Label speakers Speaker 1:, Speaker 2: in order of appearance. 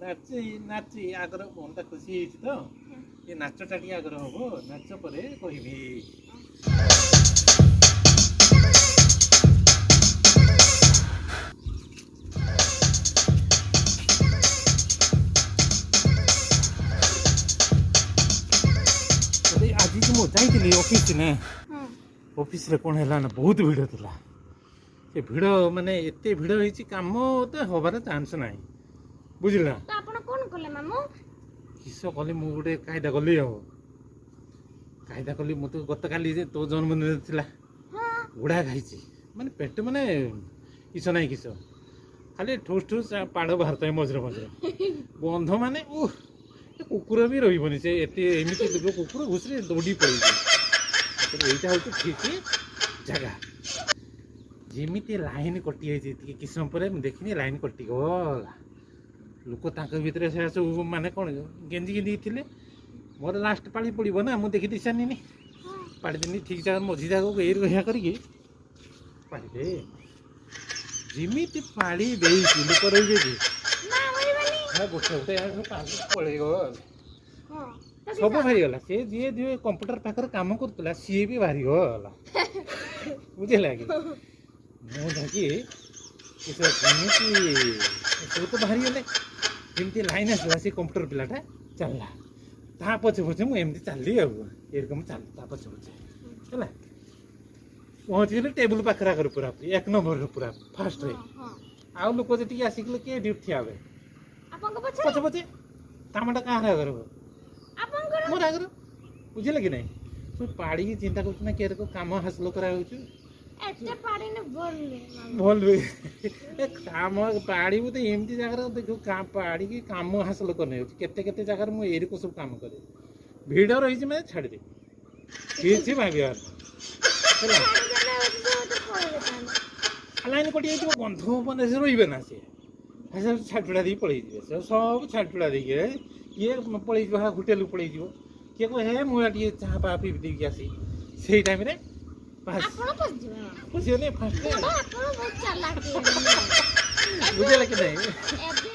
Speaker 1: ନାଚି ନାଚି ଆଗର ମନଟା ଖୁସି ହେଇଛି ତ ଏ ନାଚଟା ଟିକେ ଆଗର ହବ ନାଚ ପରେ କହିବି। ଆଜି ମୁଁ ଯାଇଥିଲି ଅଫିସ ନା ଅଫିସରେ କ'ଣ ହେଲା ନା ବହୁତ ଭିଡ଼ ଥିଲା। ସେ ଭିଡ଼ ମାନେ ଏତେ ଭିଡ଼ ହେଇଛି କାମ ତ ହବାର ଚାନ୍ସ ନାହିଁ ବୁଝିଲ ନା।
Speaker 2: ଆପଣ କ'ଣ କଲେ ମାମୁଁ?
Speaker 1: କିସ କଲି ମୁଁ ଗୋଟେ କାଇଦା କଲି ଆଉ କାଇଦା କଲି। ମୁଁ ତ ଗତକାଲି ଯେ ତୋ ଜନ୍ମଦିନ ଥିଲା ଗୁଡ଼ା ଖାଇଛି ମାନେ ପେଟ ମାନେ କିସ ନାହିଁ କିସ ଖାଲି ଠୁସ୍ ଠୁସ୍ ପାଡ଼ ବାହାରୁଥାଏ ମଝିରେ ମଝିରେ ବନ୍ଧ ମାନେ କୁକୁର ବି ରହିବନି ସେ ଏତେ ଏମିତି କୁକୁର ଘୁଷିରେ ଦୌଡ଼ି ପଳେଇଛି। ଏଇଟା ହେଉଛି ଠିକ୍ ଜାଗା। ଯେମିତି ଲାଇନ୍ କଟିଯାଇଛି ଟିକେ କିଛି ସମୟ ପରେ ମୁଁ ଦେଖିନି ଲାଇନ୍ କଟିଗଲା। ଲୋକ ତାଙ୍କ ଭିତରେ ସେ ସବୁ ମାନେ କ'ଣ ଗେଞ୍ଜି ଗେଞ୍ଜି ଥିଲେ। ମୋର ଲାଷ୍ଟ ପାଳି ପଡ଼ିବ ନା ମୁଁ ଦେଖି ଦେଇ ସାରିନି ପାଳିଦେନି ଠିକ୍ ଜାଗା ମଝି ଜାଗାକୁ ଏଇ ରହିବା କରିକି ପାଳିଦେ। ଯେମିତି ପାଳି ଦେଇଛି ଲୋକ ରହିବେ କି ଗୋଟେ ଗୋଟେ ପଳେଇବ ସବୁ ବାହାରିଗଲା। ସେ ଯିଏ ଯିଏ କମ୍ପ୍ୟୁଟର ପାଖରେ କାମ କରୁଥିଲା ସିଏ ବି ବାହାରିଗଲା ବୁଝିଲା କି। ମୁଁ ଯାଇକି ଯେମିତି ସବୁ ତ ବାହାରିଗଲେ ଯେମିତି ଲାଇନ୍ ଆସିଲା ସେ କମ୍ପ୍ୟୁଟର ପିଲାଟା ଚାଲିଲା ତା ପଛେ ପଛେ ମୁଁ ଏମିତି ଚାଲିଲି ଆଉ ଏରକମ ଚାଲିଲି ତା ପଛେ ପଛେ ହେଲା। ପହଞ୍ଚିଗଲି ଟେବୁଲ ପାଖରେ ଆଗରେ ପୁରା 1 ନମ୍ବରରେ ପୁରା ଫାଷ୍ଟରେ। ଆଉ ଲୋକ ଯେତିକି ଆସିଥିଲେ କିଏ ଡ୍ୟୁଟି ଠିଆ ହେବେ ପଛେ ପଛେ କାମଟା କାହାର ଆଗରେ ହେବ ମୋର ଆଗରେ ବୁଝିଲେ କି ନାହିଁ। ସବୁ ପାଡ଼ିକି ଚିନ୍ତା କରୁଛୁ ନା କିଏ କାମ ହାସଲ କରାହେଉଛି ଭଲ କାମ ପାଡ଼ିବୁ ତ ଏମିତି ଜାଗାରେ ଦେଖିବୁ ପାଡ଼ିକି କାମ ହାସଲ କରିନେଉଛି। କେତେ କେତେ ଜାଗାରେ ମୁଁ ଏରିକ ସବୁ କାମ କରେ ଭିଡ଼ ରହିଛି ମାନେ ଛାଡ଼ିଦେବି କିଛି ଭାବିବାର ହେଲା। ଲାଇନ୍ କଟିଯାଇଥିବ ବନ୍ଧ ମାନେ ସେ ରହିବେ ନା ସିଏ ଛାଡ଼ଛୁଡ଼ା ଦେଇକି ପଳେଇଯିବେ। ସେ ସବୁ ଛାଡ଼ଛୁଡ଼ା ଦେଇକି କିଏ ପଳେଇଯିବ ହୋଟେଲକୁ ପଳେଇଯିବ କିଏ କହ ହେ ମୁଁ ଟିକେ ଚାହା ପା ପିଇ ଦେଇକି ଆସି ସେଇ ଟାଇମ୍ରେ ବୁଝିଗଲେ ଫାଷ୍ଟ ବୁଝିଲା କି ନାହିଁ।